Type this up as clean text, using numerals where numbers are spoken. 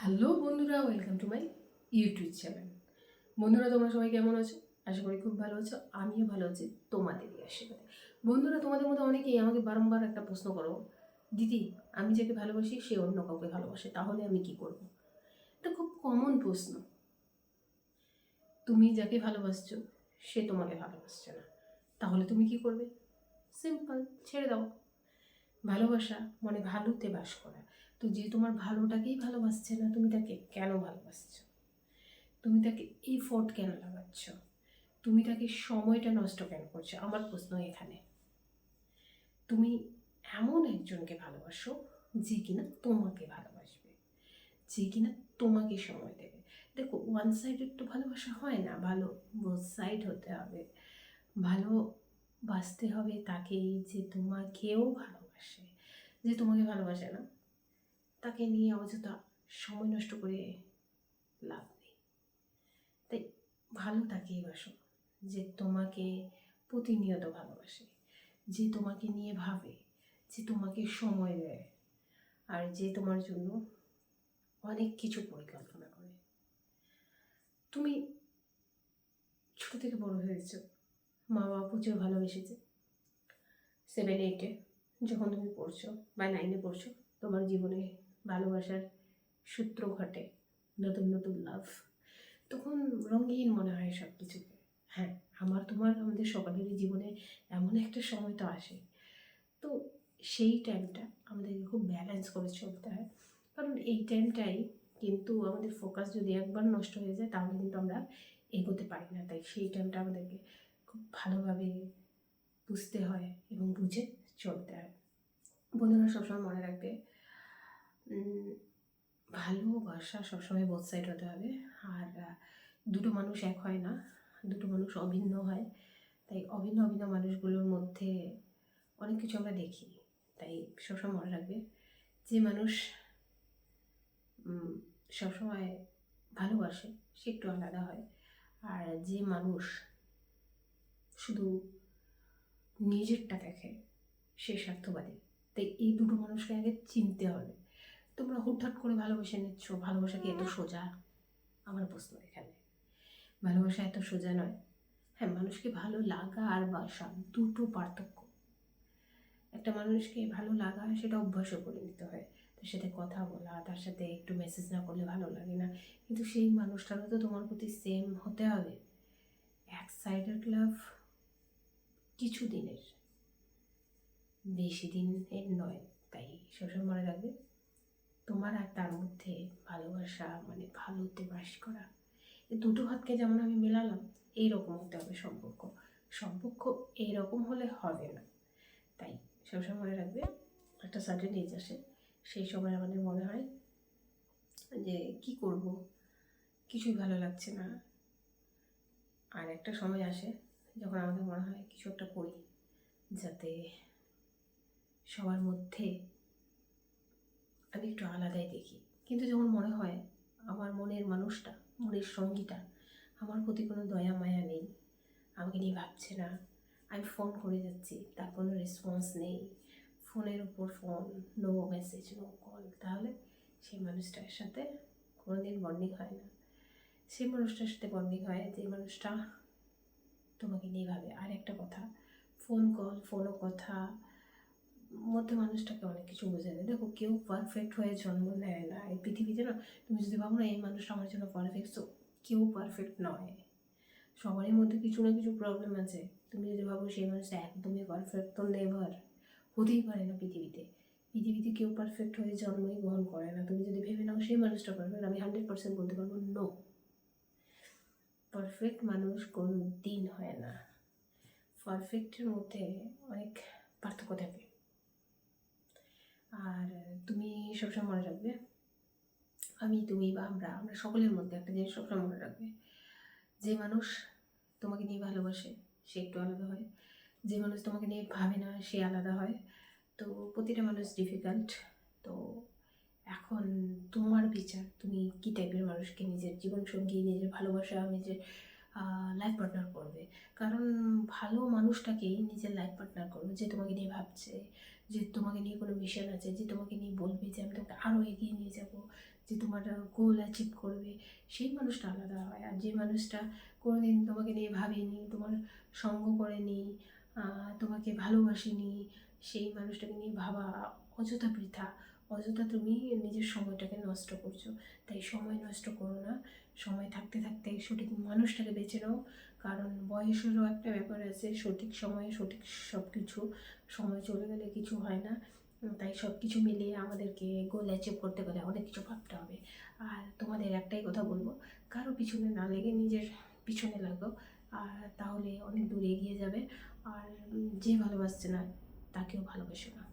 Hello বন্ধুরা, welcome to my YouTube channel. বন্ধুরা, তোমরা সবাই কেমন আছো? আশা করি খুব ভালো আছো। আমিও ভালো আছি তোমাদেরই আশীর্বাদে। বন্ধুরা, তোমাদের মধ্যে অনেকেই আমাকে বারংবার একটা প্রশ্ন করো, দিদি আমি যাকে ভালোবাসি সে অন্য কাউকে ভালোবাসে, তাহলে আমি কি করব? এটা খুব কমন প্রশ্ন। তুমি যাকে ভালোবাসছো সে তোমাকে ভালোবাসছে না, তাহলে তুমি কি করবে? সিম্পল, ছেড়ে দাও। ভালোবাসা মানে ভালোতে বাস করা। তো যে তোমার ভালোটাকেই ভালোবাসছে না, তুমি তাকে কেন ভালোবাসছো? তুমি তাকে এফোর্ট কেন লাগাচ্ছ? তুমি তাকে সময়টা নষ্ট কেন করছো? আমার প্রশ্ন এখানে। তুমি এমন একজনকে ভালোবাসো যে কিনা তোমাকে ভালোবাসবে, যে কিনা তোমাকে সময় দেবে। দেখো, ওয়ান সাইডেড তো ভালোবাসা হয় না, ভালো বোথ সাইড হতে হবে। ভালোবাসতে হবে তাকেই যে তোমাকেও ভালোবাসে। যে তোমাকে ভালোবাসে না তাকে নিয়ে অযথা সময় নষ্ট করে লাভ নেই। তাই ভালো তাকেই বাসো যে তোমাকে প্রতিনিয়ত ভালোবাসে, যে তোমাকে নিয়ে ভাবে, যে তোমাকে সময় দেয়, আর যে তোমার জন্য অনেক কিছু পরিকল্পনা করে। তুমি ছোট থেকে বড় হয়েছ, মা বাবা প্রচুর ভালোবেসেছে। 7-8-এ যখন তুমি পড়ছো বা 9-এ পড়ছো, তোমার জীবনে ভালোবাসার সূত্র ঘটে, নতুন নতুন লাভ। তখন রঙিন মনে হয় সব কিছুকে। হ্যাঁ, আমাদের সকলেরই জীবনে এমন একটা সময় তো আসে। তো সেই টাইমটা আমাদেরকে খুব ব্যালেন্স করে চলতে হয়, কারণ এই টাইমটাই কিন্তু আমাদের ফোকাস যদি একবার নষ্ট হয়ে যায় তাহলে কিন্তু আমরা এগোতে পারি না। তাই সেই টাইমটা আমাদেরকে খুব ভালোভাবে বুঝতে হয় এবং বুঝে চলতে হয়। বন্ধুরা, সবসময় মনে রাখবে, ভালোবাসা সবসময় বোথ সাইড হতে হবে। আর দুটো মানুষ এক হয় না, দুটো মানুষ অভিন্ন হয়। তাই অভিন্ন অভিন্ন মানুষগুলোর মধ্যে অনেক কিছু আমরা দেখি। তাই সবসময় মনে রাখবে, যে মানুষ সবসময় ভালোবাসে সে একটু আলাদা হয়, আর যে মানুষ শুধু নিজেরটা দেখে সে স্বার্থবাদী। তাই এই দুটো মানুষকে আগে চিনতে হবে। তোমরা হুটহাট করে ভালোবেসে নিচ্ছ, ভালোবাসা কি এত সোজা? আমার প্রশ্ন এখানে। ভালোবাসা এত সোজা নয়। হ্যাঁ, মানুষকে ভালো লাগা আর বাসা দুটো পার্থক্য। একটা মানুষকে ভালো লাগা সেটা অভ্যাসও করে নিতে হয়, তার সাথে কথা বলা, তার সাথে একটু মেসেজ না করলে ভালো লাগে না। কিন্তু সেই মানুষটারও তো তোমার প্রতি সেম হতে হবে। এক সাইডেড লাভ কিছু দিনের, বেশি দিনের নয়। তাই সবসময় মনে রাখবে, তোমার আর তার মধ্যে ভালোবাসা মানে ভালোতে বাস করা। এই দুটো হাতকে যেমন আমি মেলালাম, এইরকম হতে হবে সম্পর্ক। সম্পর্ক এইরকম হলে হবে না। তাই সবসময় মনে রাখবে, একটা সার্টেন এজ আসে, সেই সময় আমাদের মনে হয় যে কি করব, কিছুই ভালো লাগছে না। আর একটা সময় আসে যখন আমাদের মনে হয় কিছু একটা করি যাতে সবার মধ্যে আমি একটু আলাদাই দেখি। কিন্তু যখন মনে হয় আমার মনের মানুষটা, মনের সঙ্গীটা আমার প্রতি কোনো দয়া মায়া নেই, আমাকে নিয়ে ভাবছে না, আমি ফোন করে যাচ্ছি তার কোনো রেসপন্স নেই, ফোনের উপর phone, no message no call, তাহলে সেই মানুষটার সাথে কোনোদিন বন্ডিং হয় না। সেই মানুষটার সাথে বন্ডিং হয় যে মানুষটা তোমাকে নিয়ে ভাবে। আর একটা কথা, ফোন কল, ফোনও কথা মধ্যে মানুষটাকে অনেক কিছু বোঝা যায়। দেখো, কেউ পারফেক্ট হয়ে জন্ম নেয় না এই পৃথিবীতে। না, তুমি যদি ভাবো না এই মানুষটা আমার জন্য পারফেক্ট, তো কেউ পারফেক্ট নয়। সবারই মধ্যে কিছু না কিছু প্রবলেম আছে। তুমি যদি ভাবো সেই মানুষটা একদমই পারফেক্ট, তো নেভার, হতেই পারে না। পৃথিবীতে কেউ পারফেক্ট হয়ে জন্মই গ্রহণ করে না। তুমি যদি ভেবে নাও সেই মানুষটা পারফেক্ট, আমি 100% বলতে পারবো নো, পারফেক্ট মানুষ কোনো দিন হয় না। পারফেক্টের মধ্যে অনেক পার্থক্য থাকে। আর তুমি সবসময় মনে রাখবে, আমি, তুমি বা আমরা সকলের মধ্যে একটা জিনিস সবসময় মনে রাখবে, যে মানুষ তোমাকে নিয়ে ভালোবাসে সে একটু আলাদা হয়, যে মানুষ তোমাকে নিয়ে ভাবে না সে আলাদা হয়। তো প্রতিটা মানুষ ডিফিকাল্ট। তো এখন তোমার বিচার, তুমি কী টাইপের মানুষকে নিজের জীবনসঙ্গী, নিজের ভালোবাসা, নিজের লাইফ পার্টনার করবে। কারণ ভালো মানুষটাকেই নিজের লাইফ পার্টনার করবে, যে তোমাকে নিয়ে ভাবছে, যে তোমাকে নিয়ে কোনো মিশন আছে, যে তোমাকে নিয়ে বলবে যে আমি তোমাকে আরও এগিয়ে নিয়ে যাব, যে তোমার গোল অ্যাচিভ করবে, সেই মানুষটা আলাদা হয়। আর যে মানুষটা কোনোদিন তোমাকে নিয়ে ভাবেনি, তোমার সঙ্গ করেনি, তোমাকে ভালোবাসেনি, সেই মানুষটাকে নিয়ে ভাবা অযথা বৃথা। অযথা তুমি নিজের সময়টাকে নষ্ট করছো। তাই সময় নষ্ট করো না, সময় থাকতে থাকতে সঠিক মানুষটাকে বেছে নাও। কারণ বয়সেরও একটা ব্যাপার আছে, সঠিক সময়ে সঠিক সব কিছু, সময় চলে গেলে কিছু হয় না। তাই সব কিছু মিলিয়ে আমাদেরকে গোল অ্যাচিভ করতে গেলে অনেক কিছু ভাবতে হবে। আর তোমাদের একটাই কথা বলবো, কারো পিছনে না লেগে নিজের পিছনে লাগো, আর তাহলে অনেক দূর এগিয়ে যাবে। আর যে ভালোবাসছে না তাকেও ভালোবেসো না।